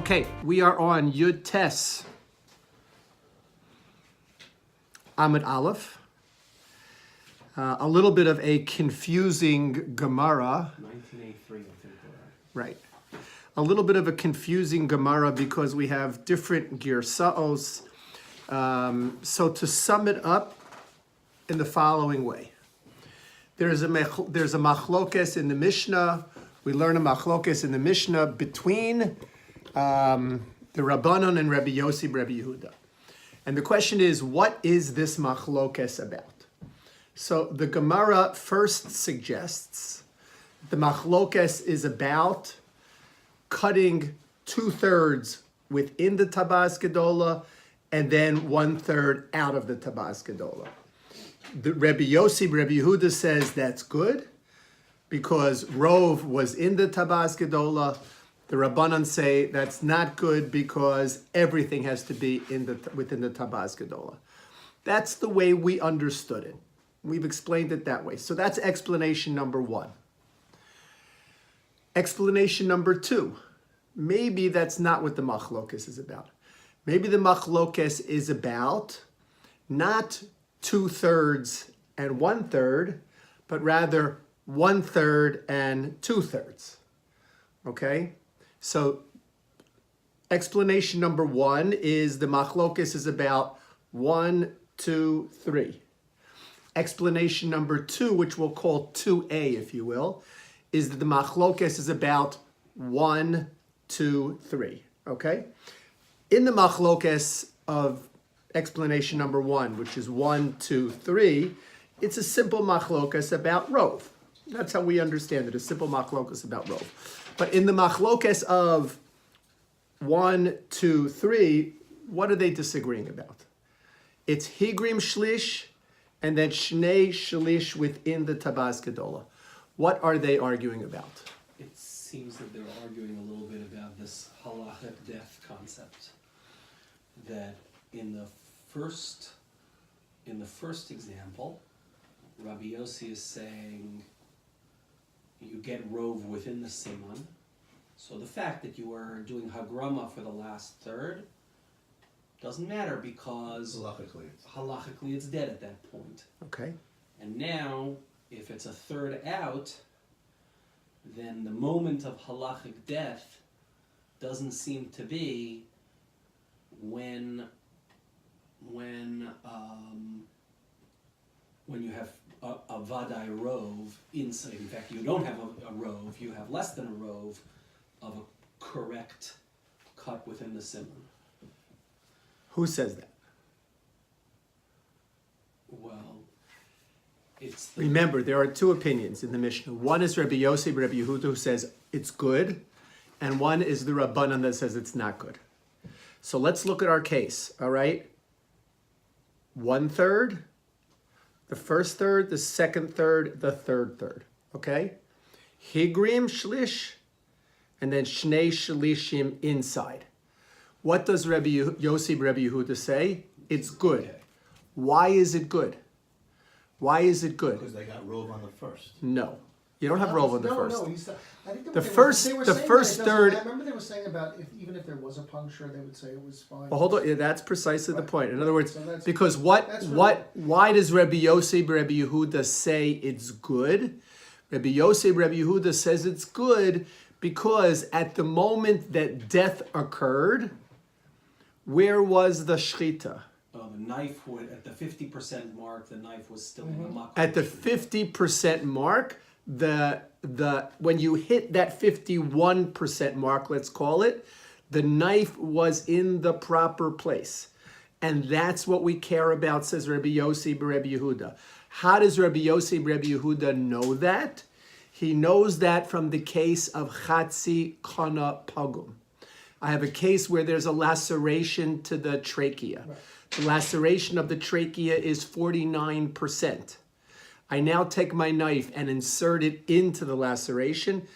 Okay, we are on Yud Tes Amud Aleph. A little bit of a confusing Gemara. 1983, I think. Right. A little bit of a confusing Gemara because we have different girsaos. So to sum it up in the following way. There's a machlokes in the Mishnah. We learn a machlokes in the Mishnah between the Rabbanon and Rabbi Yossi, Rabbi Yehuda. And the question is, what is this machlokes about? So the Gemara first suggests the machlokes is about cutting 2/3 within the tabas gedola and then 1/3 out of the tabas gedola. The Rabbi Yossi, Rabbi Yehuda says that's good because Rov was in the tabas gedola. The Rabbanan say that's not good because everything has to be within the tabas gedola. That's the way we understood it. We've explained it that way. So that's explanation number one. Explanation number two. Maybe that's not what the machlokes is about. Maybe the machlokes is about not 2/3 and 1/3, but rather 1/3 and 2/3. Okay? So explanation number one is the machlokes is about 1, 2, 3. Explanation number two, which we'll call 2a, if you will, is that the machlokes is about 1, 2, 3. Okay? In the machlokes of explanation number one, which is 1, 2, 3, it's a simple machlokes about Rov. That's how we understand it, a simple machlokes about Rov. But in the machlokes of 1, 2, 3, what are they disagreeing about? It's higrim shlish and then shnei shlish within the tabas gedola. What are they arguing about? It seems that they're arguing a little bit about this halachic death concept. That in the first example, Rabbi Yossi is saying you get rove within the siman. So the fact that you are doing hagrama for the last third doesn't matter because halachically it's dead at that point. Okay. And now, if it's a third out, then the moment of halachic death doesn't seem to be when you have a vadai rove inside. In fact, you don't have a rove, you have less than a rove of a correct cut within the simon. Who says that? Well, Remember, there are two opinions in the Mishnah. One is Rabbi Yossi, Rabbi Yehuda, who says it's good, and one is the Rabbanan that says it's not good. So let's look at our case, all right? 1/3, the first third, the second third, the third third, okay? Higrim shlish, and then shnei shlishim inside. What does Rabbi Yossi, Rabbi Yehuda say? It's good. Okay. Why is it good? Why is it good? Because they got rove on the first. No. You don't have rove on the first. No, I think The first third. I remember they were saying about even if there was a puncture, they would say it was fine. Well, hold on. Yeah, that's precisely the point. In other words, So that's- because that's really- why does Rabbi Yossi, Rabbi Yehuda say it's good? Rabbi Yossi, Rabbi Yehuda says it's good because at the moment that death occurred, where was the shchita? the knife would, at the 50% mark, the knife was still in the muck. At the 50% mark, when you hit that 51% mark, let's call it, the knife was in the proper place. And that's what we care about, says Rabbi Yossi, Rabbi Yehuda. How does Rabbi Yossi, Rabbi Yehuda know that? He knows that from the case of Chatzi Kana Pagum. I have a case where there's a laceration to the trachea. Right. The laceration of the trachea is 49%. I now take my knife and insert it into the laceration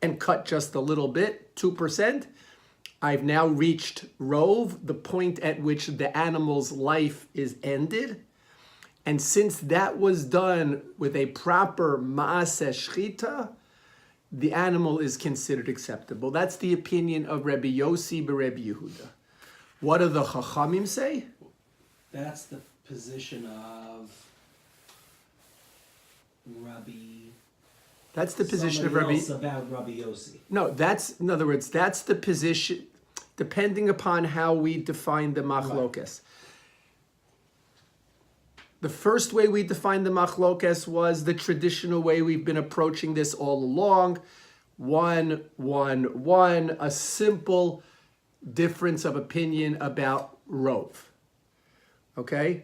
and cut just a little bit, 2%. I've now reached rove, the point at which the animal's life is ended. And since that was done with a proper maaseh shchita, the animal is considered acceptable. That's the opinion of Rabbi Yossi b'Rebbe Yehuda. What do the Chachamim say? That's the position of Rabbi. That's the position of Rabbi. Else about Rabbi Yossi. No, that's, in other words, that's the position, depending upon how we define the machlokes. The first way we defined the machlokes was the traditional way we've been approaching this all along. 1, 1, 1, a simple difference of opinion about rov. Okay?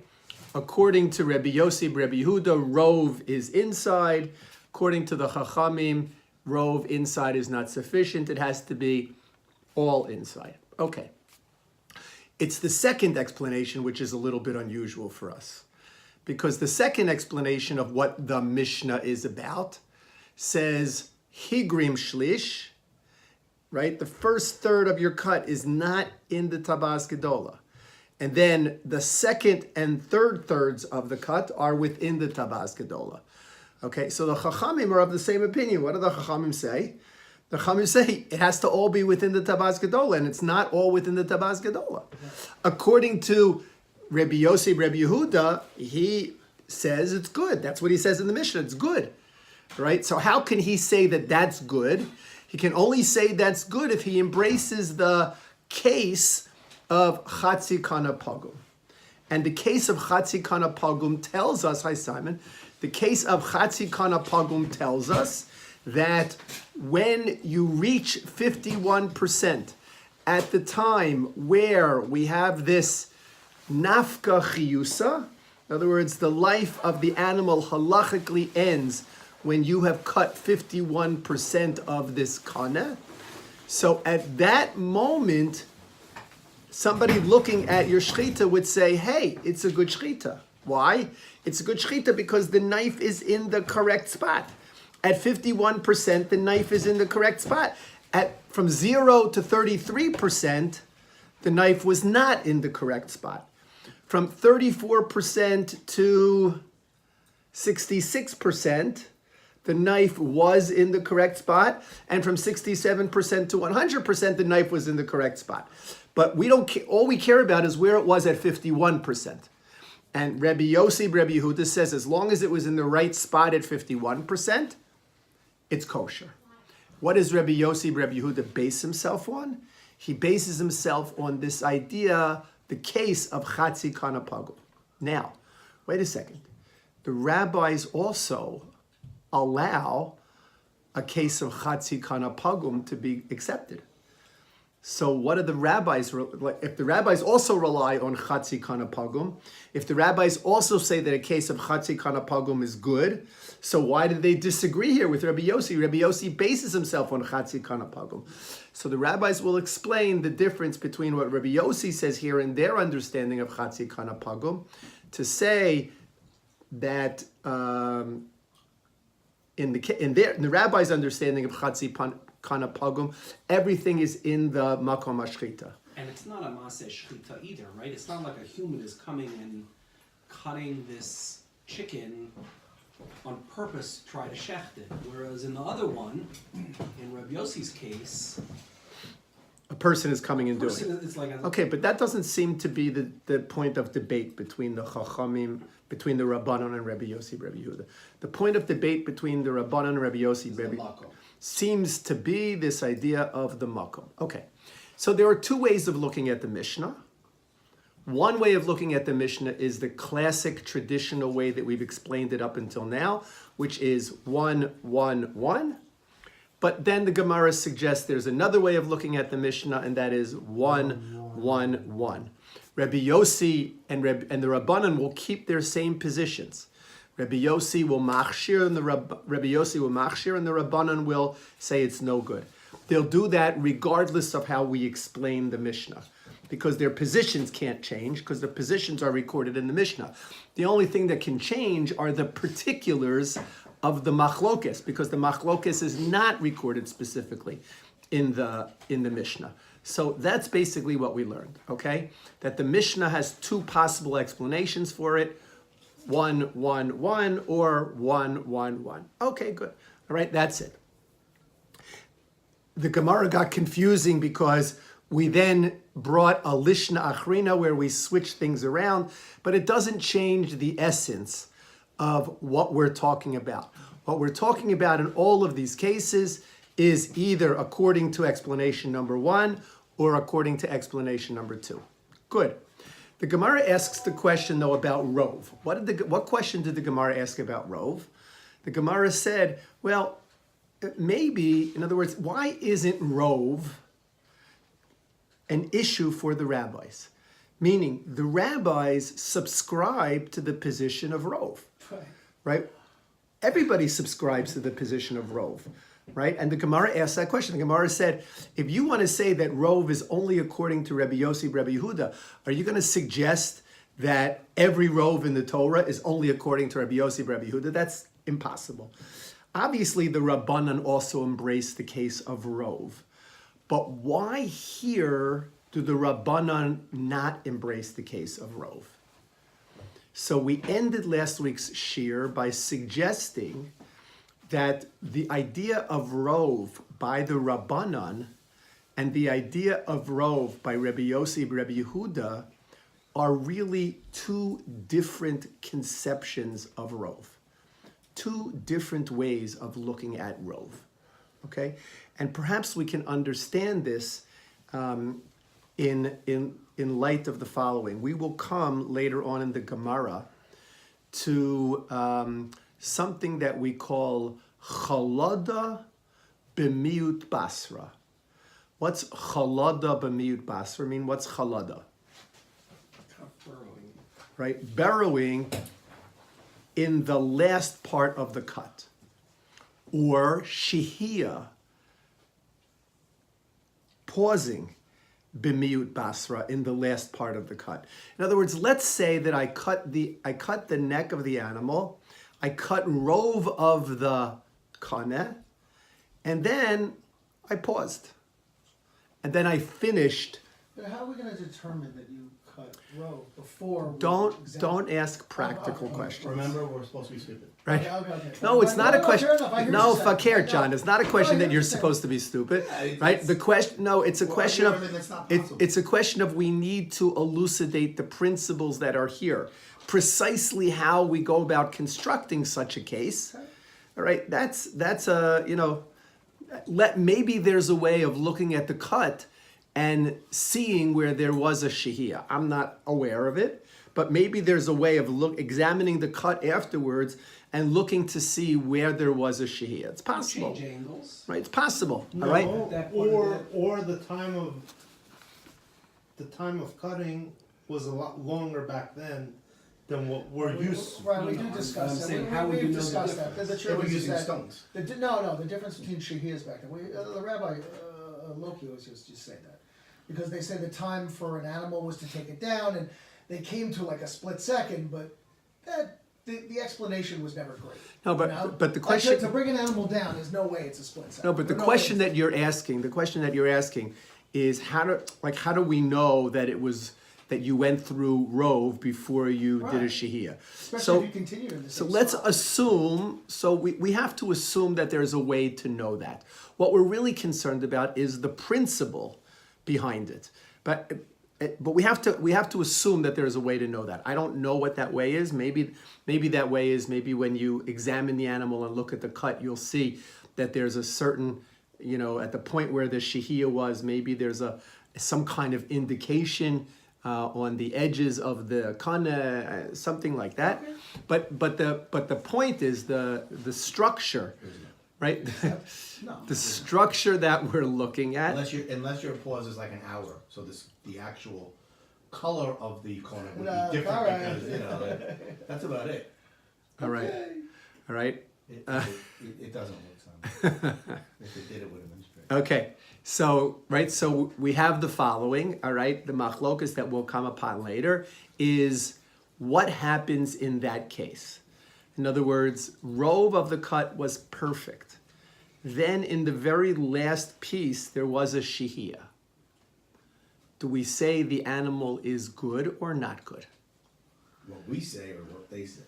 According to Rabbi Yossi, Rabbi Yehuda, rov is inside. According to the Chachamim, rov inside is not sufficient. It has to be all inside. Okay. It's the second explanation which is a little bit unusual for us. Because the second explanation of what the Mishnah is about says, Higrim Shlish, right? The first third of your cut is not in the Tabas Gedola. And then the second and third thirds of the cut are within the Tabas Gedola. Okay, so the Chachamim are of the same opinion. What do the Chachamim say? The Chachamim say it has to all be within the Tabas Gedola, and it's not all within the Tabas Gedola. According to Rabbi Yossi, Rabbi Yehuda, he says it's good. That's what he says in the Mishnah. It's good, right? So how can he say that that's good? He can only say that's good if he embraces the case of Chatzi Kana Pagum. And the case of Chatzi Kana Pagum tells us, hi Simon, the case of Chatzi Kana Pagum tells us that when you reach 51% at the time where we have this nafka chiyusa, in other words, the life of the animal halachically ends when you have cut 51% of this kana. So at that moment, somebody looking at your shchita would say, hey, it's a good shchita. Why? It's a good shchita because the knife is in the correct spot. At 51%, the knife is in the correct spot. From 0 to 33%, the knife was not in the correct spot. From 34% to 66%, the knife was in the correct spot. And from 67% to 100%, the knife was in the correct spot. But we don't. All we care about is where it was at 51%. And Rabbi Yossi, Rabbi Yehuda says as long as it was in the right spot at 51%, it's kosher. What does Rabbi Yossi, Rabbi Yehuda base himself on? He bases himself on this idea, the case of Chatzi Kana Pagum. Now, wait a second. The rabbis also allow a case of Chatzi Kana Pagum to be accepted. So what do the rabbis, if the rabbis also rely on Chatzi Kana Pagum, if the rabbis also say that a case of Chatzi Kana Pagum is good, so why did they disagree here with Rabbi Yossi? Rabbi Yossi bases himself on Chatzi Kana Pagum. So the rabbis will explain the difference between what Rabbi Yossi says here and their understanding of Chatzi Kana Pagum, to say that in the rabbis' understanding of Chatzi Kana Pagum, everything is in the Makom HaShchita. And it's not a Maseh Shchita either, right? It's not like a human is coming and cutting this chicken on purpose to try to shecht it. Whereas in the other one, in Rabbi Yossi's case, a person is coming and doing it. It's like Okay, but that doesn't seem to be the point of debate between the Chachamim, between the Rabbanon and Rabbi Yossi, Rabbi Yehuda. The point of debate between the Rabbanon and Rabbi Yossi, Rabbi seems to be this idea of the makom. Okay, so there are two ways of looking at the Mishnah. One way of looking at the Mishnah is the classic traditional way that we've explained it up until now, which is 1, 1, 1. But then the Gemara suggests there's another way of looking at the Mishnah, and that is 1, 1, 1. Rabbi Yossi and the Rabbanan will keep their same positions. Rabbi Yossi will machshir, and the Rabbanan will say it's no good. They'll do that regardless of how we explain the Mishnah, because their positions can't change, because the positions are recorded in the Mishnah. The only thing that can change are the particulars of the machlokes, because the machlokes is not recorded specifically in the Mishnah. So that's basically what we learned, okay? That the Mishnah has two possible explanations for it. 1, 1, 1, or 1, 1, 1. Okay, good. All right, that's it. the Gemara got confusing because we then brought a Lishna Achrina where we switched things around, but it doesn't change the essence of what we're talking about. What we're talking about in all of these cases is either according to explanation number 1 or according to explanation number 2. Good. The Gemara asks the question though about Rove. What question did the Gemara ask about Rove? The Gemara said, well, maybe, in other words, why isn't Rove an issue for the rabbis? Meaning, the rabbis subscribe to the position of Rove, right? Everybody subscribes to the position of Rove, right? And the Gemara asked that question. The Gemara said, if you want to say that Rove is only according to Rabbi Yossi, Rabbi Yehuda, are you going to suggest that every Rove in the Torah is only according to Rabbi Yossi, Rabbi Yehuda? That's impossible. Obviously, the Rabbanan also embraced the case of Rove. But why here do the Rabbanan not embrace the case of Rove? So we ended last week's shir by suggesting that the idea of Rove by the Rabbanan and the idea of Rove by Rabbi Yossi, Rabbi Yehuda are really two different conceptions of Rove. Two different ways of looking at Rove, okay? And perhaps we can understand this in light of the following. We will come later on in the Gemara to something that we call chalada b'miut basra. What's chalada b'miut basra mean? What's chalada? Burrowing. Right? Burrowing in the last part of the cut. Or shihia, pausing b'miut basra in the last part of the cut. In other words, let's say that I cut the neck of the animal, I cut rove of the kaneh, and then I paused. And then I finished. But how are we going to determine that you cut row before? we Don't examine- ask practical questions. Remember, we're supposed to be stupid. Right? Okay. No, it's not a question. Fair enough. I hear No, what you're saying. fakir, I know. John. It's not a question No, I that hear you're what you're supposed to be stupid, Yeah, right? The question. No, it's a Well, question I of. mean, that's not It, possible. it's a question of we need to elucidate the principles that are here, precisely how we go about constructing such a case. All right, that's a maybe there's a way of looking at the cut and seeing where there was a shehiyah. I'm not aware of it, but maybe there's a way of examining the cut afterwards and looking to see where there was a shehiyah. It's possible, Change angles. right? It's possible. No, All right. That part of it. or the time of cutting was a lot longer back then than what we're used to. Right, we No, do I'm discuss that. saying, how would you We've know the discussed that. difference? The They truth were is using that stones. the difference between shehiyahs back then. The rabbi Loki always used to say that because they said the time for an animal was to take it down, and they came to like a split second, but that. The explanation was never great. No, but- You know? but the Like, question- to bring an animal down, there's no way it's a split second. No, but the There's no question way that you're asking is how do we know that it was that you went through rove before you did a Right. shehiyah? especially if you continue in the So same let's spot. assume, we have to assume that there's a way to know that. What we're really concerned about is the principle behind it. But we have to assume that there's a way to know that. I don't know what that way is. Maybe that way is when you examine the animal and look at the cut, you'll see that there's a certain, at the point where the shehiyah was, maybe there's some kind of indication on the edges of the kaneh, something like that. But the point is the structure, right? No. The structure that we're looking at. Unless your pause is like an hour, so the actual color of the corner would No, be different alright. because that's about it. All right. All right. It doesn't look something. If it did, it would have been straight. Okay. So we have the following, all right? The machlokas that will come upon later is what happens in that case. In other words, rove of the cut was perfect. Then in the very last piece, there was a shehiyah. Do we say the animal is good or not good? What we say or what they say.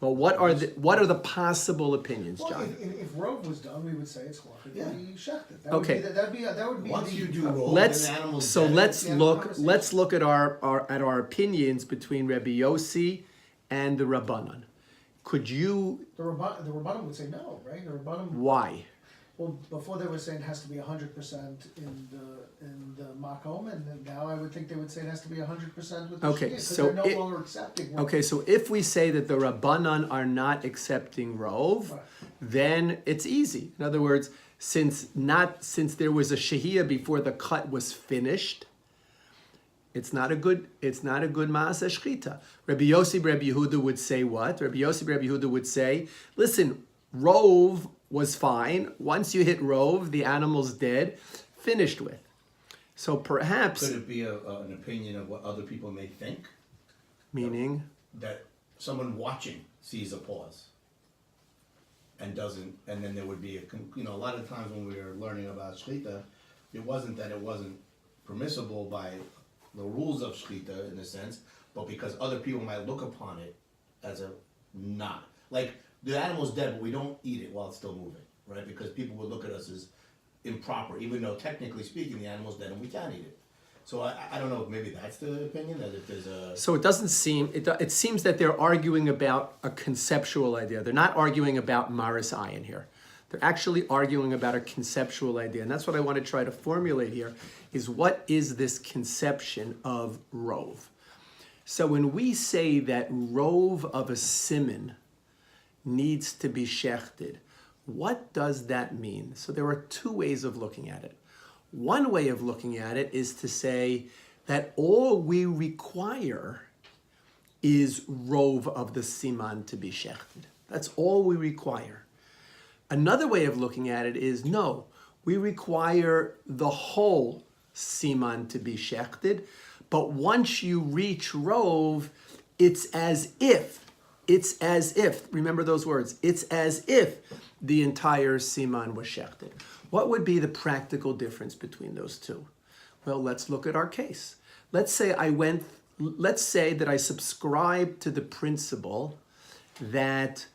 Well, what are the possible opinions, Well, John? if Rove was done, we would say it's halachically Yeah. shechted. Okay. That would be Once the, you do Rove, Let's then the animal's so dead. let's the end of the look conversation. let's look at our opinions between Rabbi Yossi and the Rabbanan. Could you the Rabbanim would say no, right? The Rabbanim, why? well, before they were saying it has to be 100% in the makom, and then now I would think they would say it has to be 100% with the Okay, shehiyah, because so they're no it- longer accepting. Rove. Okay, so if we say that the Rabbanan are not accepting Rove, Right. then it's easy. In other words, since there was a Shehiyah before the cut was finished, it's not a good Maaseh Shchita. Rabbi Yossi Rabbi Yehuda would say what? Rabbi Yossi Rabbi Yehuda would say, listen, Rove was fine. Once you hit Rove, the animal's dead, finished with. So perhaps, Could it be an opinion of what other people may think? meaning, That someone watching sees a pause and doesn't, and then there would be a lot of times when we were learning about shchita, it wasn't that it wasn't permissible by the rules of shchita in a sense, but because other people might look upon it as a not. Like, the animal's dead, but we don't eat it while it's still moving, right? Because people would look at us as improper, even though technically speaking, the animal's dead and we can't eat it. So I don't know if maybe that's the opinion, that if there's a... so it doesn't seem, it seems that they're arguing about a conceptual idea. They're not arguing about Maris Ayin here. They're actually arguing about a conceptual idea. And that's what I want to try to formulate here, is what is this conception of Rove? So when we say that Rove of a siman needs to be shechted, what does that mean? So there are two ways of looking at it. One way of looking at it is to say that all we require is Rove of the siman to be shechted. That's all we require. Another way of looking at it is, no, we require the whole siman to be shechted, but once you reach Rove, it's as if, remember those words, it's as if the entire siman was shechted. What would be the practical difference between those two? Well, let's look at our case. Let's say that I subscribe to the principle that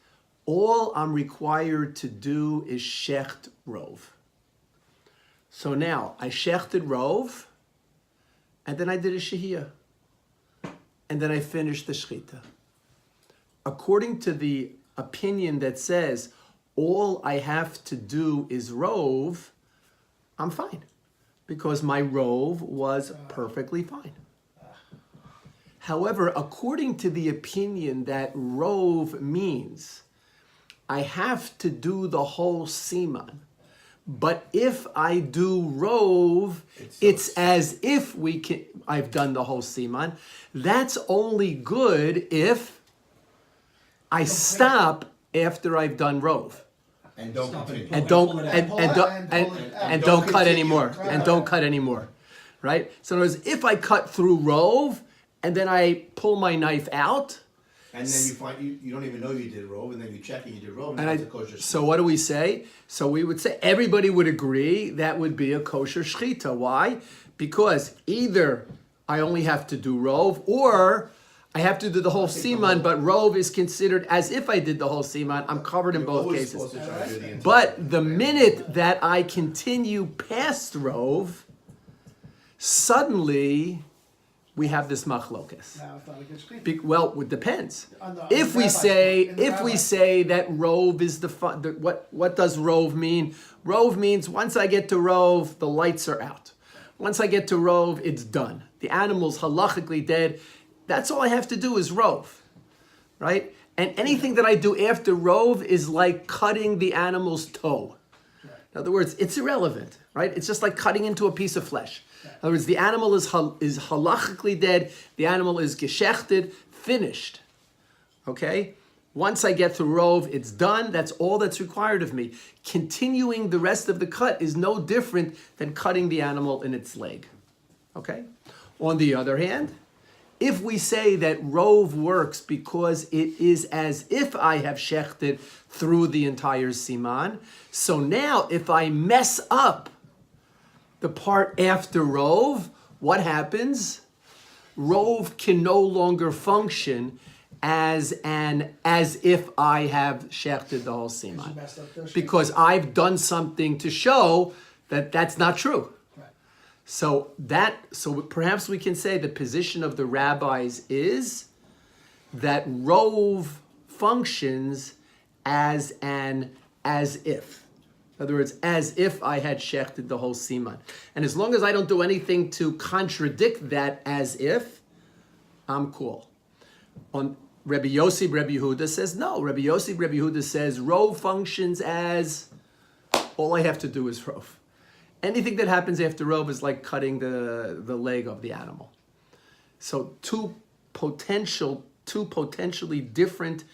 all I'm required to do is shecht Rove. So now, I shechted Rove, and then I did a shehiyah. And then I finished the shchita. According to the opinion that says all I have to do is Rove, I'm fine. Because my Rove was perfectly fine. However, according to the opinion that Rove means I have to do the whole siman, but if I do Rove, it's as if I've done the whole siman. That's only good if I stop after I've done Rove. And don't Stop continue. it. And don't Pull it and, out. and Pull it out don't and pull and, it out. and Don't don't cut continue. anymore. Right. And don't cut anymore. Right? So in other words, if I cut through Rove and then I pull my knife out, And then you find, you don't even know you did Rove, and then you check and you did Rove, and and now it's a kosher. so what do we say? So we would say everybody would agree that would be a kosher shchita. Why? Because either I only have to do Rove, or I have to do the whole siman, but Rove is considered as if I did the whole siman. I'm covered in You're both always cases. supposed to try to do the entire But the minute that I continue past Rove, suddenly we have this machlokes. Now it's not a good shechita. Well, it depends. On the If we rabbi's say part, in the rabbi's. that Rove is what does Rove mean? Rove means once I get to Rove, the lights are out. Once I get to Rove, it's done. The animal's halachically dead. That's all I have to do is Rove, right? And anything that I do after Rove is like cutting the animal's toe. In other words, it's irrelevant, right? It's just like cutting into a piece of flesh. In other words, the animal is halachically dead. The animal is geshechted, finished. Okay? Once I get to Rove, it's done. That's all that's required of me. Continuing the rest of the cut is no different than cutting the animal in its leg. Okay? On the other hand, if we say that Rove works because it is as if I have shechted through the entire siman, so now if I mess up the part after Rove, what happens? Rove can no longer function as if I have shechted the whole You siman. messed up the shechit. Because I've done something to show that that's not true. Right. So perhaps we can say the position of the rabbis is that rove functions as if. In other words, as if I had shechted the whole siman. And as long as I don't do anything to contradict that as if, I'm cool. On Rabbi Yossi, Rabbi Yehuda says no. Rabbi Yossi, Rabbi Yehuda says rove functions as all I have to do is rove. Anything that happens after rove is like cutting the leg of the animal. So two potentially different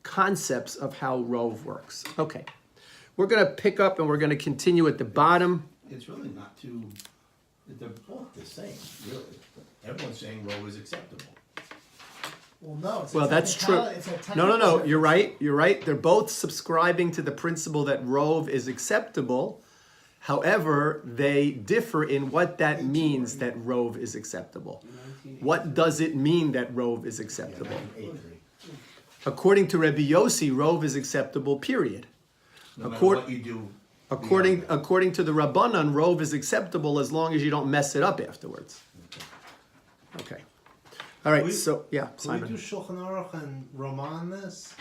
concepts of how rove works. Okay. We're going to pick up and we're going to continue at the bottom. It's really not too, they're both the same, really. Everyone's saying row is acceptable. Well, no. It's Well, a that's true. it's a No. technical You're right. You're right. They're both subscribing to the principle that rove is acceptable. However, they differ in what that means that rove is acceptable. What does it mean that rove is acceptable? According to Rabbi Yossi, rove is acceptable, period. No matter Accord- what you do. According beyond that. according to the Rabbanan, rove is acceptable as long as you don't mess it up afterwards. Okay. All right. So yeah, Can we Simon. do Shulchan Aruch and Rama on this?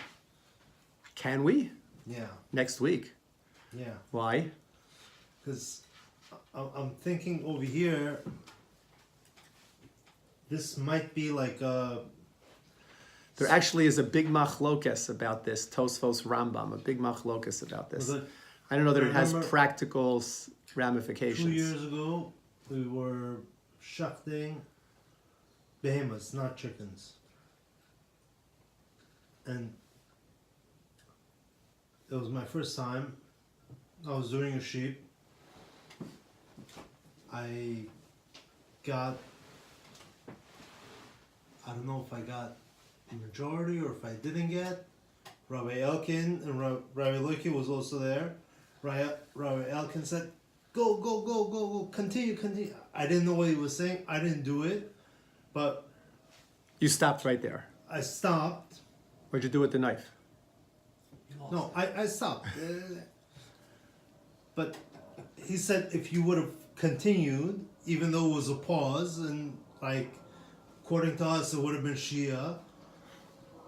Can we Yeah, next week? yeah. Why? Because I'm thinking over here, this might be like a. There actually is a big machlokes about this. Tosfos Rambam, a big machlokes about this. Was it I don't know that I it has remember practical 2 ramifications. years ago, we were shafting behemoths, not chickens. And it was my first time. I was doing a sheep. I got, I don't know if I got the majority or if I didn't get. Rabbi Elkin and Rabbi Lucky was also there. Rabbi Elkin said, go, continue. I didn't know what he was saying. I didn't do it, but You stopped right there. I stopped. What'd you do with the knife? No, I stopped. But he said if you would have continued, even though it was a pause, and like, according to us, it would have been Shia.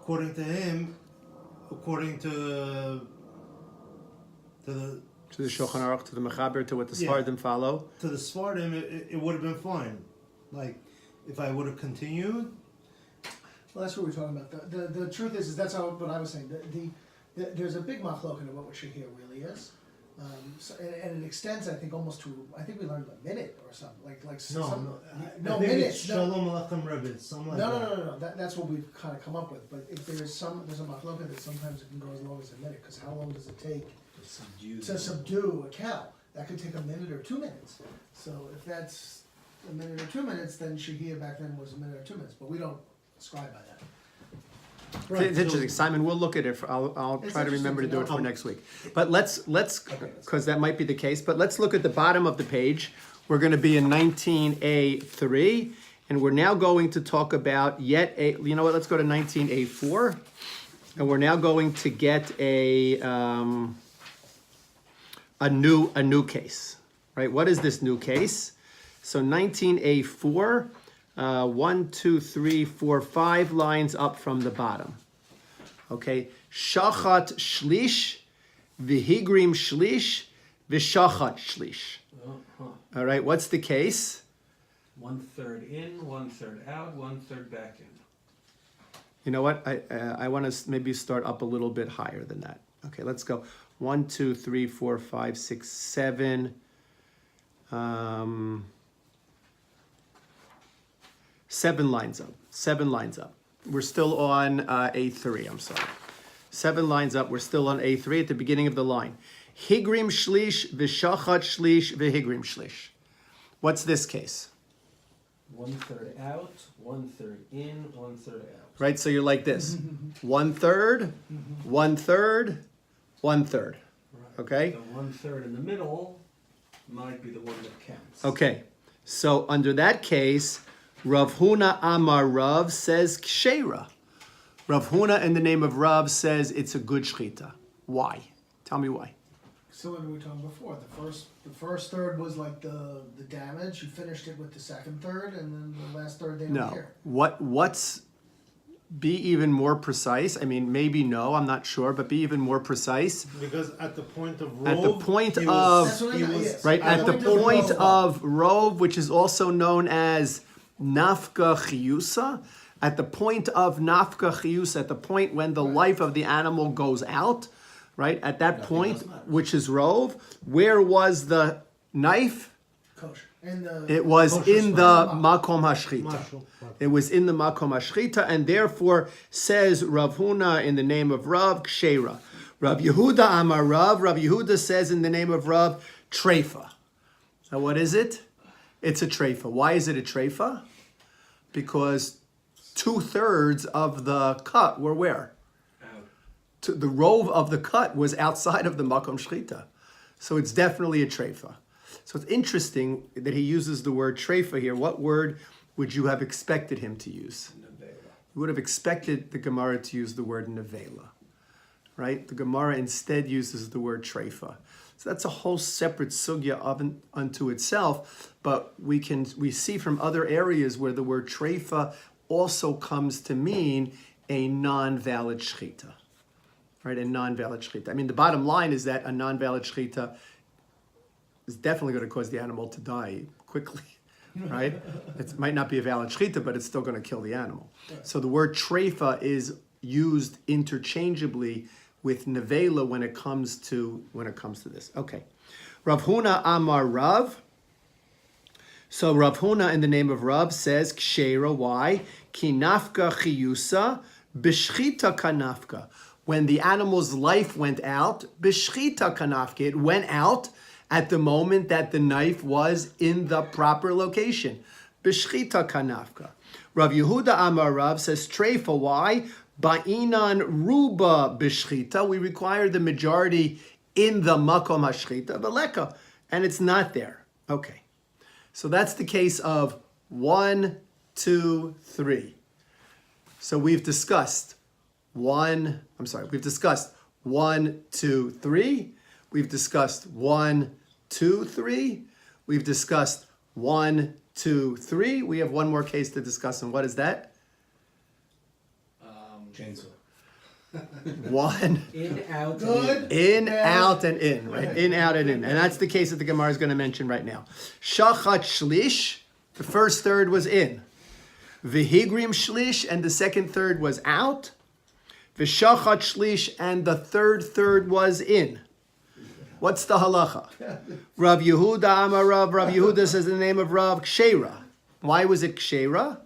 According to him, according to the To the Shulchan Aruch, to the Mechaber, to what the Yeah. Sfardim follow? Sfardim, it would have been fine. Like, if I would have continued, Well, that's what we're talking about. The truth is that's how, what I was saying. There's a big machloket of what Shahir really is. And it extends, I think, almost to, I think we learned a minute or something. Like I think minutes. it's Shalom Alechem Rebbe, something like that. No. That's what we've kind of come up with. But if there's a machloket that sometimes it can go as long as a minute, because how long does it take to subdue a cow? That could take a minute or 2 minutes. So if that's a minute or 2 minutes, then Shahir back then was a minute or 2 minutes. But we don't ascribe by that. It's interesting, Simon. We'll look at it. I'll It's try to remember to do it interesting for to know. next week. But let's because that might be the case. But let's look at the bottom of the page. We're going to be in 19A3, and we're now going to talk about yet a. You know what? Let's go to 19A4, and we're now going to get a new case. Right? What is this new case? So 19A4. 1, 2, 3, 4, 5 lines up from the bottom. Okay, shachat shlish, vihigrim shlish, vishachat shlish. All right, what's the case? 1/3 in, 1/3 out, 1/3 back in. You know what? I want to maybe start up a little bit higher than that. Okay, let's go. 1, 2, 3, 4, 5, 6, 7. 7 lines up. 7 lines up. We're still on A3, I'm sorry. 7 lines up, we're still on A3 at the beginning of the line. Higrim shlish, v'shachat shlish, v'higrim shlish. What's this case? 1/3 out, 1/3 in, 1/3 out. Right, so you're like this. 1/3, 1/3, 1/3. Right. Okay? The 1/3 in the middle might be the one that counts. Okay, so under that case, Rav Huna Amar Rav says Kshera. Rav Huna in the name of Rav says it's a good shechita. Why? Tell me why. Similar to what we were talking before. The first third was like the damage. You finished it with the second third, and then the last third they don't No. care. What's be even more precise? I mean, maybe no, I'm not sure, but be even more precise. Because at the point of rove, At the point he of- was, That's what I he meant, was yes. Right, at the point Rove. of rove, which is also known as nafka chiyusa, at the point of nafka chiyusa, at the point when the life of the animal goes out, right, at that Nothing point, else matters. which is rove, where was the knife? Kosher. And the It was Kosher in the spot. makom hashchita. Mashal. It was in the makom hashchita, and therefore says Rav Huna in the name of Rav Kshera. Rav Yehuda Amar Rav. Rav Yehuda says in the name of Rav Treifa. Now what is it? It's a treifa. Why is it a treifa? Because 2/3 of the cut were where? Out. The rove of the cut was outside of the makom shchita. So it's definitely a treifa. So it's interesting that he uses the word treifa here. What word would you have expected him to use? Nevela. You would have expected the Gemara to use the word nevela, right? The Gemara instead uses the word treifa. So that's a whole separate sugya unto itself, but we see from other areas where the word treifa also comes to mean a non-valid shechita, right? A non-valid shechita. I mean, the bottom line is that a non-valid shechita is definitely going to cause the animal to die quickly, right? It might not be a valid shechita, but it's still going to kill the animal. So the word treifa is used interchangeably with nevela when it comes to this. Okay, Rav Huna Amar Rav. So Rav Huna in the name of Rav says kshera. Why? Ki nafka chiyusa b'shchita kanafka. When the animal's life went out, b'shchita kanafka, it went out at the moment that the knife was in the proper location. B'shchita kanafka. Rav Yehuda Amar Rav says treifa. Why? Ba'inan ruba b'shchita. We require the majority in the makom hashchita, beleka, and it's not there. Okay, so that's the case of 1, 2, 3. So we've discussed we've discussed 1, 2, 3. We've discussed 1, 2, 3. We've discussed 1, 2, 3. We have one more case to discuss, and what is that? Chainsaw. 1. In, out, Good. In, Yeah. out, and in, right? In, out, and in. And that's the case that the Gemara is going to mention right now. Shachat shlish, the first third was in. Vihigrim shlish, and the second third was out. V'shachat shlish, and the third third was in. What's the halacha? Rav Yehuda Amar Rav. Rav Yehuda says in the name of Rav Kshera. Why was it Kshera?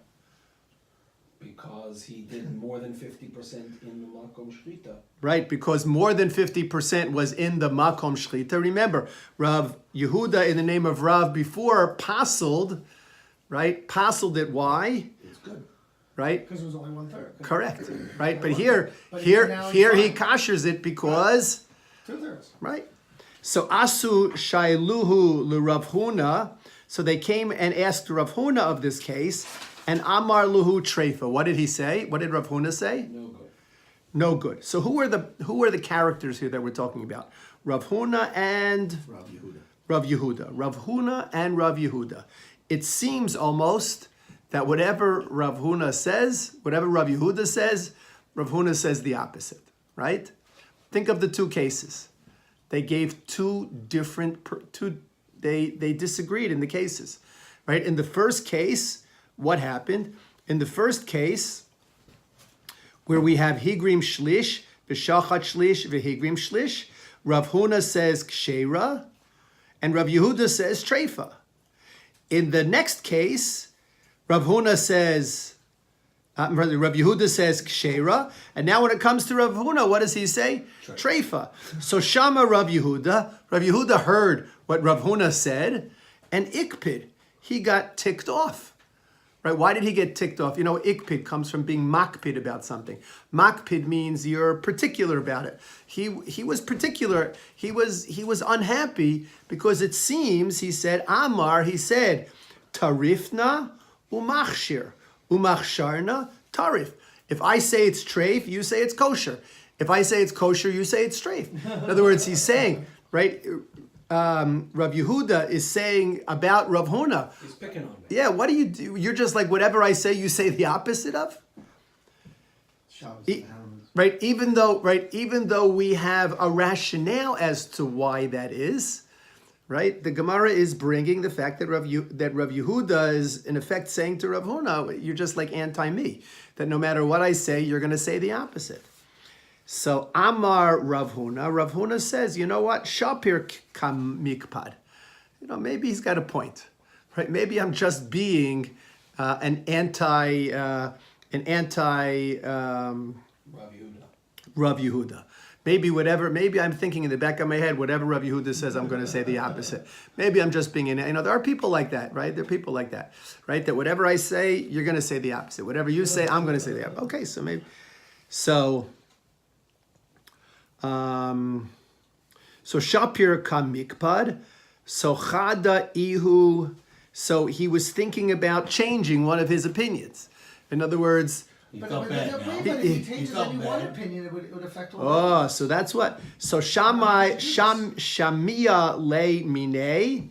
Because he did more than 50% in the makom shchita. Right, because more than 50% was in the makom shchita. Remember, Rav Yehuda in the name of Rav before pasuled, right? Pasuled it. Why? It's good. Right? Because it was only 1/3. Correct. Right, but here But he now he's he fine. kashers it because 2/3. right. So asu shailuhu l'Rav Huna. So they came and asked Rav Huna of this case, and Amar luhu treifa. What did he say? What did Rav Huna say? No good. No good. So who are the characters here that we're talking about? Rav Huna and Rav Yehuda. Rav Yehuda. Rav Huna and Rav Yehuda. It seems almost that whatever Rav Huna says, whatever Rav Yehuda says, Rav Huna says the opposite, right? Think of the two cases. They gave they disagreed in the cases, right? In the first case, what happened? In the first case, where we have Higrim Shlish, V'shachat Shlish, V'higrim Shlish, Rav Huna says Kshera, and Rav Yehuda says Treifa. In the next case, Rav Huna says, Rav Yehuda says Kshera, and now when it comes to Rav Huna, what does he say? Treifa. So Shama Rav Yehuda heard what Rav Huna said, and Ikpid, he got ticked off. Right? Why did he get ticked off? You know, ikpid comes from being makpid about something. Makpid means you're particular about it. He was particular. He was unhappy because it seems, he said, Amar, he said, tarifna umachshir, umachsharna tarif. If I say it's treif, you say it's kosher. If I say it's kosher, you say it's treif. In other words, he's saying, right? Rav Yehuda is saying about Rav Huna. He's picking on me. Yeah, what do you do? You're just like whatever I say, you say the opposite of. Right, even though we have a rationale as to why that is, right? The Gemara is bringing the fact that Rav Yehuda is in effect saying to Rav Huna, you're just like anti-me. That no matter what I say, you're going to say the opposite. So Amar Rav Huna says, you know what? Shapir kam mikpad. You know, maybe he's got a point, right? Maybe I'm just being an anti. Rav Yehuda. Maybe I'm thinking in the back of my head, whatever Rav Yehuda says, I'm going to say the opposite. Maybe I'm just being, there are people like that, right? There are people like that, right? That whatever I say, you're going to say the opposite. Whatever you say, I'm going to say the opposite. Okay, so maybe, so Shapir kam mikpad, so chada ihu, so he was thinking about changing one of his opinions. In other words, He But felt bad now. if he changes felt any one bad. opinion, it would affect all. oh, so that's what. So Shamia le mine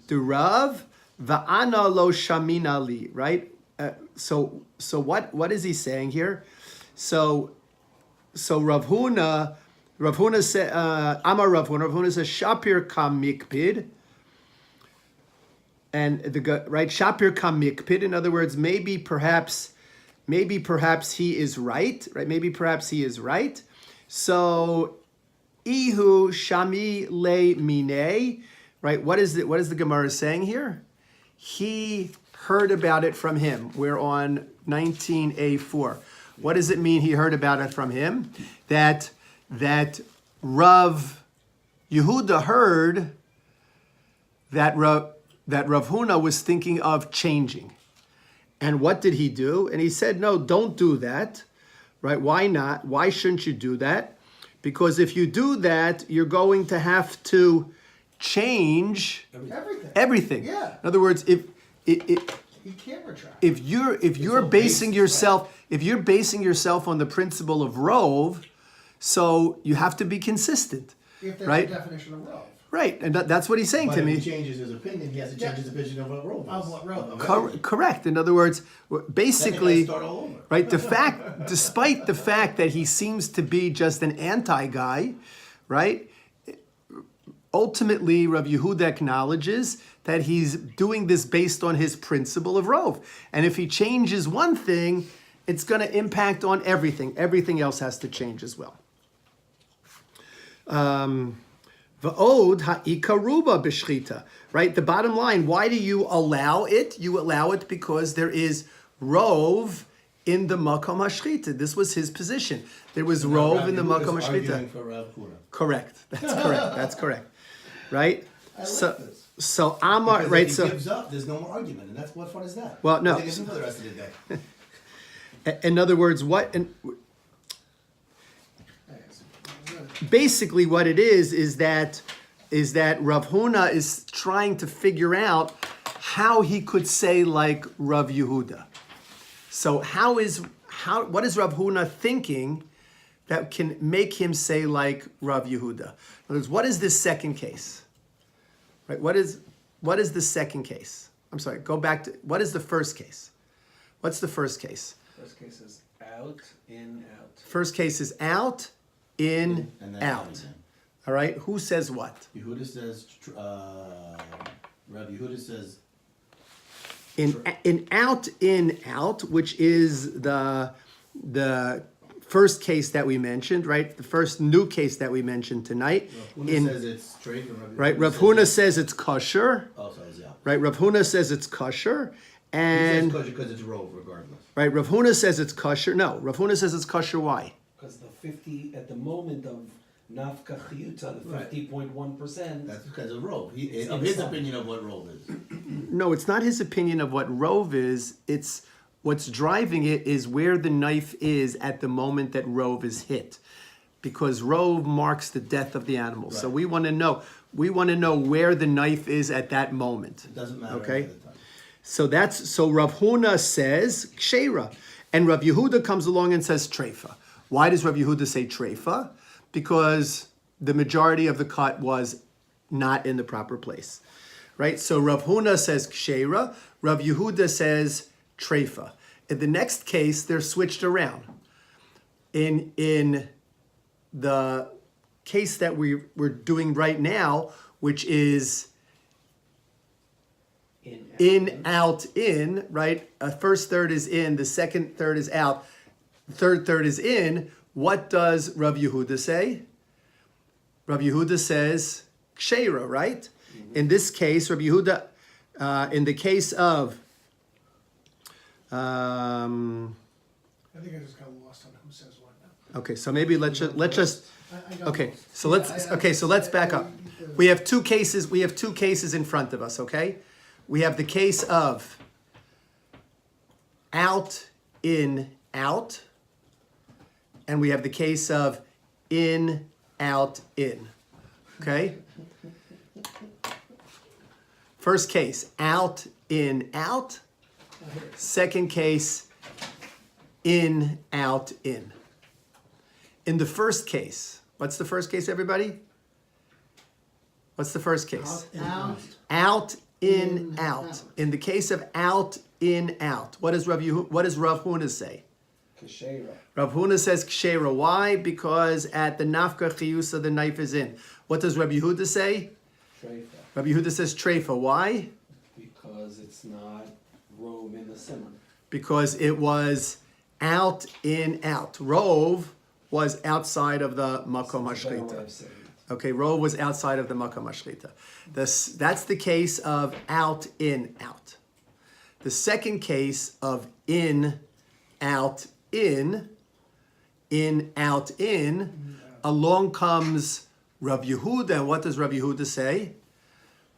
durav va'ana lo shamina li. Right. So what is he saying here? So Rav Huna said Amar Rav Huna says Shapir kam mikpid. And right Shapir kam mikpid. In other words, maybe perhaps he is right, right? Maybe perhaps he is right. So, ihu shami le mine, right? What is the Gemara saying here? He heard about it from him. We're on 19a4. What does it mean he heard about it from him? That Rav Yehuda heard that Rav Huna was thinking of changing. And what did he do? And he said, no, don't do that, right? Why not? Why shouldn't you do that? Because if you do that, you're going to have to change everything. Yeah. In other words, if He can't retract. if you're basing yourself on the principle of rove, so you have to be consistent, If there's right? a definition of rove. Right, and that's what he's saying But to if me. he changes his opinion, he has to change his opinion of what role is. Of what role. Correct. In other words, basically, Then they gotta start all over. right? Despite the fact that he seems to be just an anti-guy, right? Ultimately, Rav Yehuda acknowledges that he's doing this based on his principle of rove, and if he changes one thing, it's going to impact on everything. Everything else has to change as well. Va'od ha'ikaruba b'shchita, right? The bottom line, why do you allow it? You allow it because there is rove in the makom hashchita. This was his position. There was rove in the makom hashchita. Correct. That's correct. Right? I like So, this. so Amar, Because right? if he So, gives up, there's no more argument, and that's what fun is that? Well, no. They can do for the rest of the day. in other words, basically what it is that Rav Huna is trying to figure out how he could say like Rav Yehuda. So what is Rav Huna thinking that can make him say like Rav Yehuda? In other words, what is this second case? Right? What is the second case? I'm sorry, go back to, what is the first case? What's the first case? First case is out, in, out. First case is out, in, And then out. All right, who says what? Yehuda says, Rabbi Yehuda says, In out, which is the first case that we mentioned, right? The first new case that we mentioned tonight. Rav Huna says it's straight, and Right, Rav Huna says it's kosher. Oh, so it's, yeah. Right, Rav Huna says it's kosher, He and says because it's rove, regardless. right, Rav Huna says it's kosher. No, Rav Huna says it's kosher. Why? Because the 50, at the moment of Nafka Chiyuta, the 50.1%. That's because of rove. It's Of his inside. opinion of what rove is. No, it's not his opinion of what rove is. It's what's driving it is where the knife is at the moment that rove is hit, because rove marks the death of the animal. So Right. we want to know where the knife is at that moment. It doesn't matter. Okay. any other time. So Rav Huna says kshera, And Rav Yehuda comes along and says treifa. Why does Rav Yehuda say treifa? Because the majority of the cut was not in the proper place, right? So Rav Huna says kshera, Rav Yehuda says treifa. In the next case, they're switched around. In the case that we're doing right now, which is in, out, in, right? A first third is in, the second third is out, the third third is in. What does Rav Yehuda say? Rav Yehuda says kshera, right? In this case, Rav Yehuda, in the case of, I think I just got lost on who says what now. okay, so maybe let's just I got okay, lost. so Yeah, let's back up. We have two cases in front of us, okay? We have the case of out, in, out, and we have the case of in, out, in. Okay? First case, out, in, out. Second case, in, out, in. In the first case, what's the first case, everybody? What's the first case? Out. Out, in, In, out. out. In the case of out, in, out. What does Rav Huna say? Kashera. Rav Huna says kshera. Why? Because at the nafka chiyusa the knife is in. What does Rabbi Yehuda say? Treifa. Rabbi Yehuda says treifa. Why? Because it's not rove in the simon. Because it was out, in, out. Rove was outside of the makom Better way hashchita. of saying it. Okay, rove was outside of the makom hashchita. That's the case of out, in, out. The second case of in, out, in, out, in, along comes Rav Yehuda. And what does Rav Yehuda say?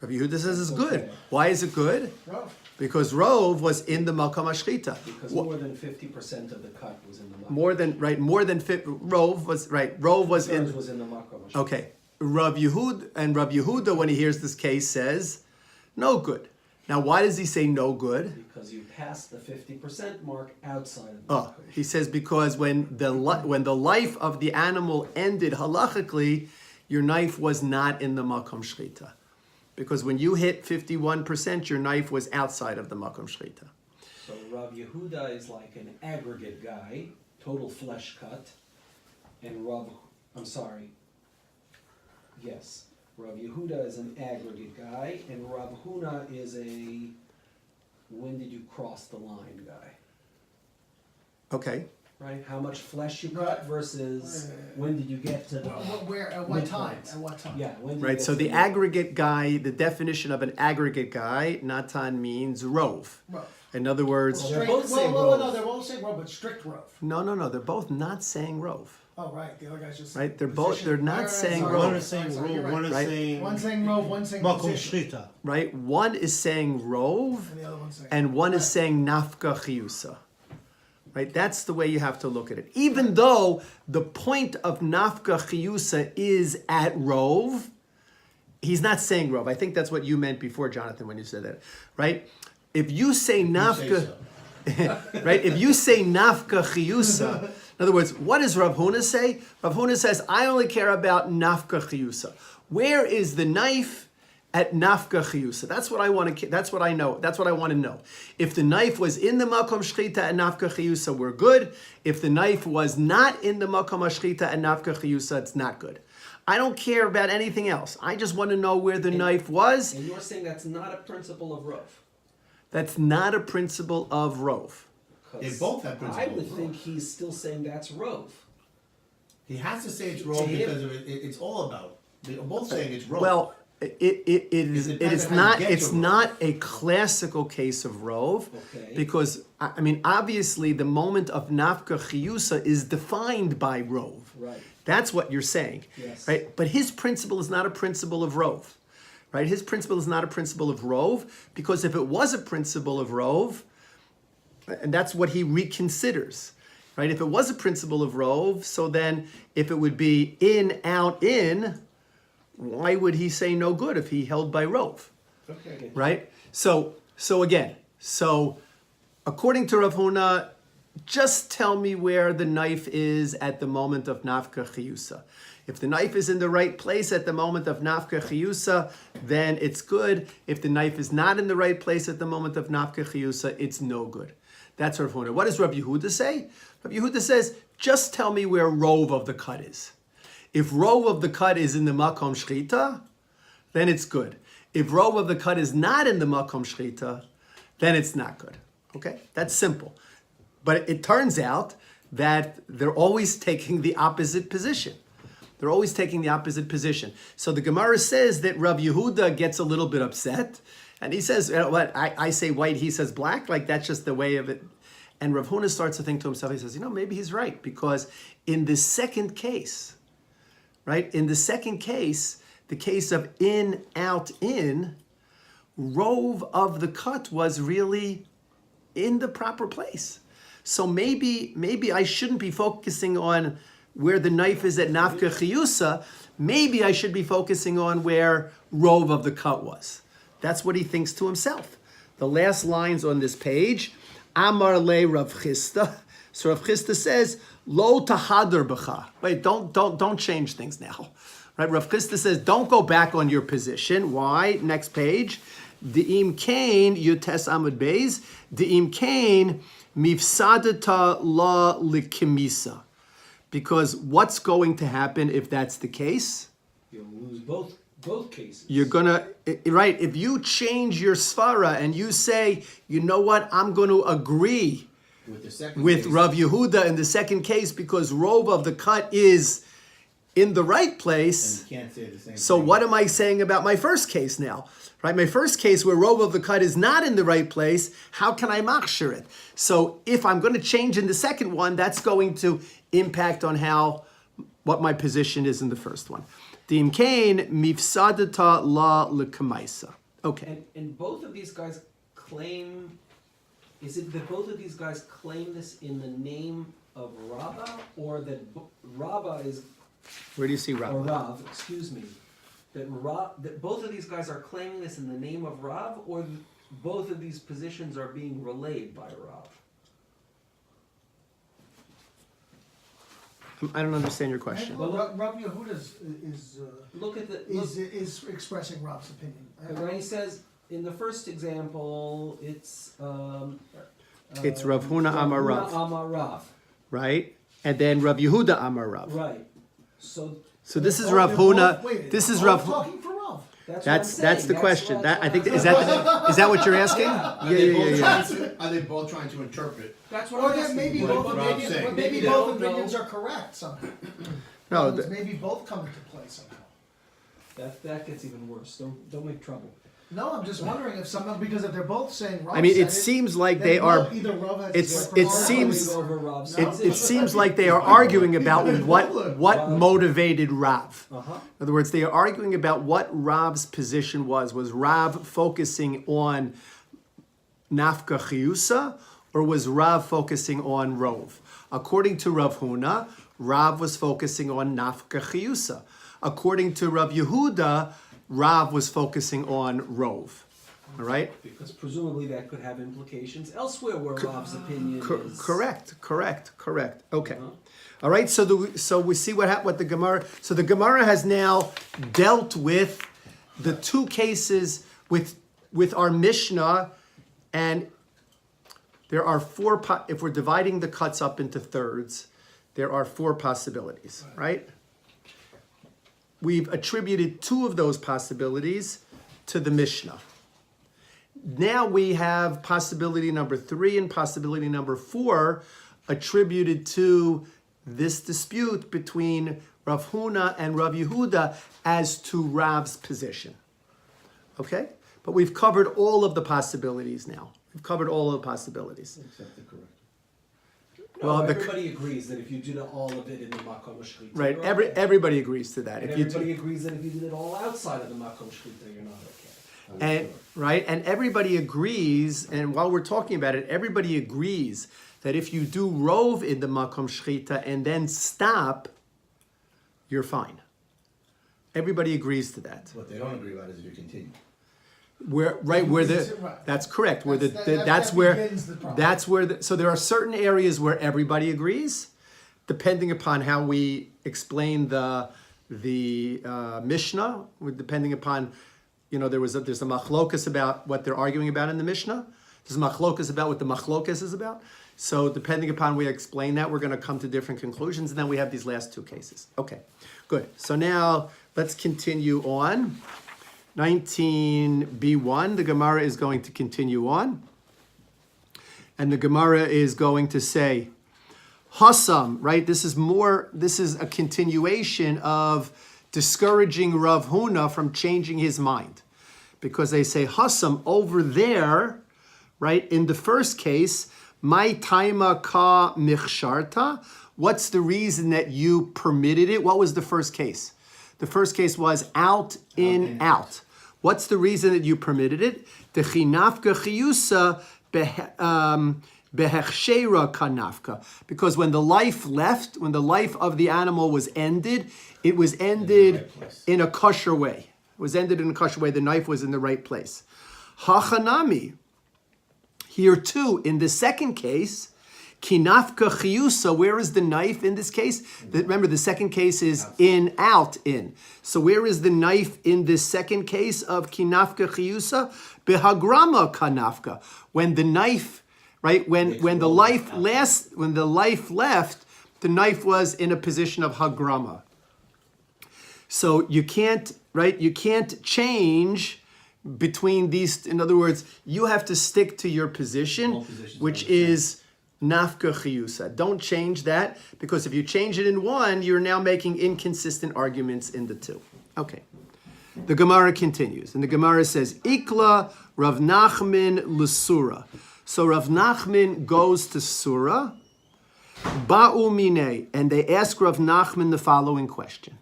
Rav Yehuda says it's good. Okay. Why is it good? Rough. Because rove was in the makom hashchita. Because more than 50% of the cut was in the makom. More than rove was in. was in the makom. Okay, Rav Yehuda, when he hears this case, says, no good. Now, why does he say no good? Because you passed the 50% mark outside of the Oh, makom. he says because when the life of the animal ended halachically, your knife was not in the makom shchita. Because when you hit 51%, your knife was outside of the makom shchita. So Rav Yehuda is like an aggregate guy, total flesh cut, and Rav Yehuda is an aggregate guy, and Rav Huna is a when did you cross the line guy, Okay. right? How much flesh you cut versus when did you get to the Where, at what time? midpoint. At what time? Yeah, when did you Right, get so to the midpoint. aggregate guy, the definition of an aggregate guy, Natan means rove. Rough. In other words, Well, they're Straight, both saying no, rove. they're both saying rough, but strict rough. no, they're both not saying rove. Oh, right, the other guy's just. Right, they're position. not Right, right, saying sorry, rough. One is saying sorry, rove, you're one is Right. saying One saying rove, one saying makom position. shchita. Right, one is saying rove, And the other one's saying. and one is saying nafka chiyusa. Right, that's the way you have to look at it. Even though the point of nafka chiyusa is at rove, he's not saying rove. I think that's what you meant before, Jonathan, when you said that. Right? If you say You say nafka, so. right? If you say nafka chiyusa, in other words, what does Rav Huna say? Rav Huna says, I only care about nafka chiyusa. Where is the knife at nafka chiyusa? That's what I want to. That's what I know. That's what I want to know. If the knife was in the makom shchita at nafka chiyusa, we're good. If the knife was not in the makom shchita at nafka chiyusa, it's not good. I don't care about anything else. I just want to know where the knife was. And you're saying that's not a principle of rove. That's not a principle of rove. 'Cause They both have I principles would of think rove. he's still saying that's rove. He has to say it's To wrong him. because it's all about. They're both saying it's wrong. Well, it is It it depends is on how you not get it's to rove. not a classical case of rove Okay. because I mean obviously the moment of nafka chiyusa is defined by rove. Right. That's what you're saying. Yes. Right? But his principle is not a principle of rove. Right? His principle is not a principle of rove because if it was a principle of rove, and that's what he reconsiders. Right? If it was a principle of rove, so then if it would be in, out, in, why would he say no good if he held by rove? Okay. Right? So according to Rav Huna, just tell me where the knife is at the moment of nafka chiyusa. If the knife is in the right place at the moment of nafka chiyusa, then it's good. If the knife is not in the right place at the moment of nafka chiyusa, it's no good. That's Rav Huna. What does Rav Yehuda say? Rav Yehuda says, just tell me where rove of the cut is. If rove of the cut is in the makom shchita, then it's good. If rove of the cut is not in the makom shchita, then it's not good. Okay? That's simple. But it turns out that they're always taking the opposite position. They're always taking the opposite position. So the Gemara says that Rav Yehuda gets a little bit upset. And he says, what, I say white, he says black? Like, that's just the way of it. And Rav Huna starts to think to himself, he says, maybe he's right. Because in the second case, right? In the second case, the case of in, out, in, rove of the cut was really in the proper place. So maybe I shouldn't be focusing on where the knife is at nafka chiyusa. Maybe I should be focusing on where rove of the cut was. That's what he thinks to himself. The last lines on this page, Amar le Rav Chisda. So Rav Chisda says, Lo tahader b'cha. Wait, don't change things now. Right? Rav Chisda says, don't go back on your position. Why? Next page. De'im kain yutes amud beis. De'im kain mifsadata la likimisa. Because what's going to happen if that's the case? You'll lose both cases. You're gonna, right, if you change your svara and you say, you know what, I'm going to agree With the second with case, Rav Yehuda in the second case because rove of the cut is in the right place. and you can't say the same So thing. what am I saying about my first case now? Right, my first case where rove of the cut is not in the right place, how can I machshir it? So if I'm going to change in the second one, that's going to impact on what my position is in the first one. Dim kain mifsadata la lekamaisa. Okay. And both of these guys claim, is it that both of these guys claim this in the name of Rabbah, or that Rabbah is, Where do you see or Rav? Rav, excuse me, that both of these guys are claiming this in the name of Rav, or both of these positions are being relayed by Rav? I don't understand your question. Rav Yehuda Look at the, is expressing Rav's opinion. when he says, in the first example, it's It's Rav Huna Amar Rav. Amar Rav. Right? And then Rav Yehuda Amar Rav. Right. So So this is Oh, Rav they're both- Huna. wait, This is they're Rav. both talking for Rav. That's what I'm the saying. question. That's That I think what is I'm that what you're asking? Are Yeah, they yeah, both yeah. trying to- Are they both trying to interpret? That's what Or I'm that asking. maybe What both, Rob's maybe, saying. but maybe Maybe both they don't opinions know. are correct somehow. No, In other words, maybe both come into play somehow. That gets even worse. Don't make trouble. No, I'm just wondering if somehow, because if they're both saying Rav I mean, said it seems like then they are. either Rav has it's- their it preferred seems- way over or- Rav's No. It seems like they are arguing about what motivated Rav. Uh-huh. In other words, they are arguing about what Rav's position was. Was Rav focusing on nafka chiyusa, or was Rav focusing on rove? According to Rav Huna, Rav was focusing on nafka chiyusa. According to Rav Yehuda, Rav was focusing on rove. All right? Because presumably that could have implications elsewhere where Rav's opinion is. Correct. Okay. Uh-huh. All right. So we see what the Gemara. So the Gemara has now dealt with the two cases with our Mishnah, and there are four. If we're dividing the cuts up into thirds, there are four possibilities. Right. We've attributed two of those possibilities to the Mishnah. Now we have possibility number 3 and possibility number 4 attributed to this dispute between Rav Huna and Rav Yehuda as to Rav's position. Okay? But we've covered all of the possibilities now. We've covered all of the possibilities. Except the correct. No, Well, the- everybody agrees that if you did all of it in the Makom Shchita, Right? you're okay. Everybody agrees to that. And If you everybody agrees that if you did it all outside of the Makom Shchita, you're not okay. And right, and everybody agrees, and while we're talking about it, everybody agrees that if you do rove in the makom shchita and then stop, you're fine. Everybody agrees to that. What they don't agree about is if you continue. where the Right. that's correct. Where That that's where begins the problem. that's where so there are certain areas where everybody agrees, depending upon how we explain the Mishnah, depending upon, there's a machlokas about what they're arguing about in the Mishnah. There's a machlokas about what the machlokas is about. So depending upon we explain that, we're going to come to different conclusions. And then we have these last two cases. Okay, good. So now let's continue on. 19b1, the Gemara is going to continue on. And the Gemara is going to say, Hassam, right? This is a continuation of discouraging Rav Huna from changing his mind. Because they say, Hassam, over there, right, in the first case, my taima ka michsharta, what's the reason that you permitted it? What was the first case? The first case was out, in, out. What's the reason that you permitted it? The chinafka chiyusa behechshera kanafka. Because when the life left, when the life of the animal was ended, it was ended in a kosher way. It was ended in a kosher way. The knife was in the right place. Hachanami. Here too, in the second case, kinafka chiyusa, where is the knife in this case? Remember, the second case is in, out, in. So where is the knife in this second case of kinafka chiyusa? Behagrama kanafka. When the knife, right, when the life left, the knife was in a position of hagrama. So you can't change between these. In other words, you have to stick to your position, which is nafka chiyusa. Don't change that, because if you change it in one, you're now making inconsistent arguments in the two. Okay. The Gemara continues, and the Gemara says, Ikla Rav Nachman l'Sura. So Rav Nachman goes to Surah, Ba'u Minei, and they ask Rav Nachman the following question.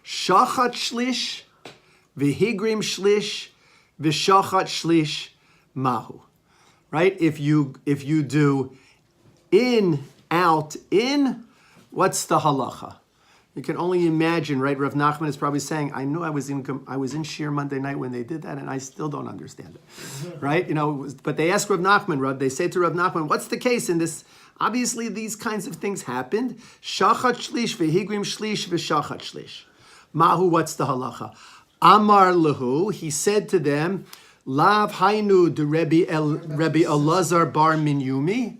Shachat shlish, v'higrim shlish, v'shachat shlish, mahu. Right? If you do in, out, in, what's the halacha? You can only imagine, right? Rav Nachman is probably saying, I know I was in Shir Monday night when they did that, and I still don't understand it, right? But they ask Rav Nachman, they say to Rav Nachman, what's the case in this? Obviously, these kinds of things happened. Shachat shlish, v'higrim shlish, v'shachat shlish. Mahu, what's the halacha? Amar lehu, he said to them, Lav hainu de Rebbe Elazar bar Minyumi.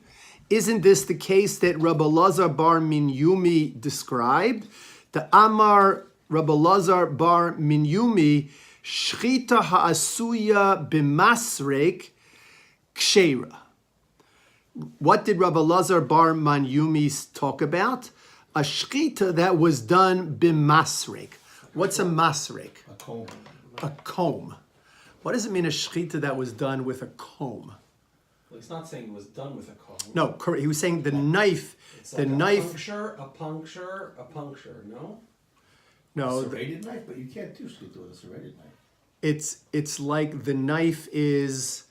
Isn't this the case that Rabbi Elazar bar Minyumi described? The Amar Rabbi Elazar bar Minyumi, Shchita ha'asuya b'masrek ksheira. What did Rabbi Elazar bar Minyumi talk about? A shchita that was done b'masrek. What's a masrek? A comb. A comb. What does it mean, a shchita that was done with a comb? Well, he's not saying it was done with a comb. No, correct. He was saying the knife. It's The like knife. a puncture, no? No, Serrated knife, but you can't do shkita with a serrated knife. it's like the knife is,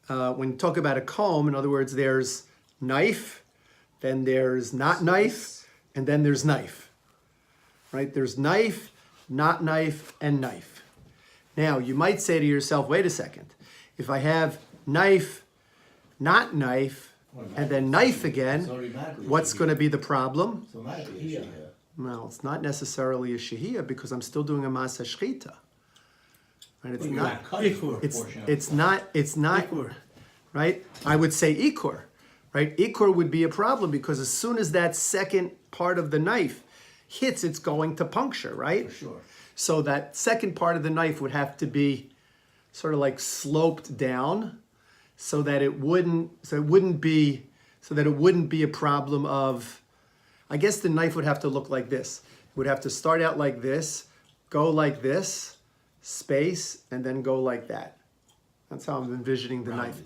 when you talk about a comb, in other words, there's knife, then there's not knife, and then there's knife. Right? There's knife, not knife, and knife. Now, you might say to yourself, wait a second. If I have knife, not knife, and then knife again, what's going to be the problem? So automatically a shia. Well, it's not necessarily a shehiyah, because I'm still doing a masa shchita. Right? It's You're not. not cutting Ikur. a portion of It's not. Ikur. Right? I would say ikur. Right? Ikur would be a problem, because as soon as that second part of the knife hits, it's going to puncture. Right? For sure. So that second part of the knife would have to be sort of like sloped down, so that it wouldn't be a problem of. I guess the knife would have to look like this. It would have to start out like this, go like this, space, and then go like that. That's how I'm envisioning the knife.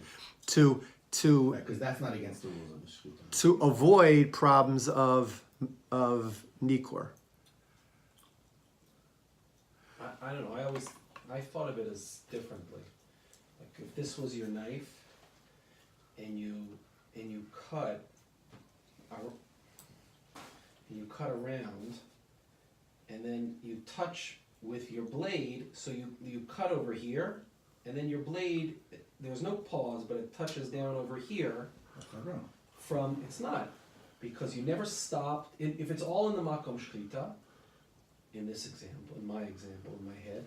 To Because that's not against the rules of the shkita. to avoid problems of nikur. I don't know. I thought of it as differently. Like if this was your knife, and you cut around, and then you touch with your blade. So you cut over here, and then your blade, there's no pause, but it touches down over here from, it's not, because you never stopped, if it's all in the makom shchita, in this example, in my example, in my head,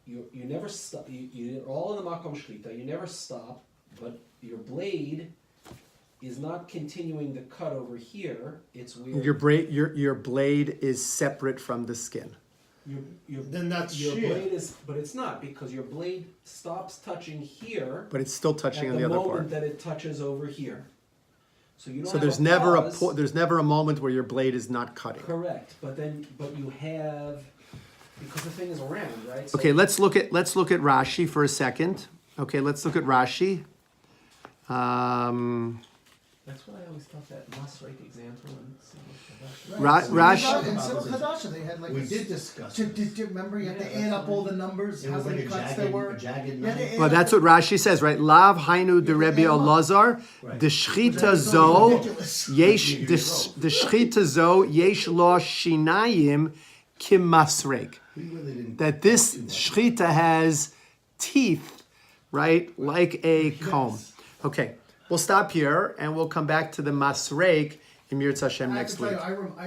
you never stop, you're all in the makom shchita, you never stop, but your blade is not continuing the cut over here, it's where Your blade is separate from the skin. Then that's your shear. blade is, but it's not, because your blade stops touching here But it's still touching at on the the other moment part. that it touches over here. So you don't So have there's a never pause. there's never a moment where your blade is not cutting. Correct, but you have, because the thing is round, right? So Okay, let's look at Rashi for a second. Okay, let's look at Rashi. that's why I always thought that Masrek example and Rashi- In Simcha Chadasha, they had like We this- did discuss to, this. remember, you have to Yeah, add that's up all the numbers, It how was many like cuts there were. a jagged You had to knife. add Well, up that's all- what Rashi says, right? Lav hainu de Rebbe Elazar, Right. the shchita That's so zo, ridiculous. yesh, You the shchita zo, yesh lo shinayim kim masrek. We really didn't That this talk too much. shchita has teeth, right? Like a comb. Okay, we'll stop here and we'll come back to the masrek in Mirz Hashem I have next to tell week. you, I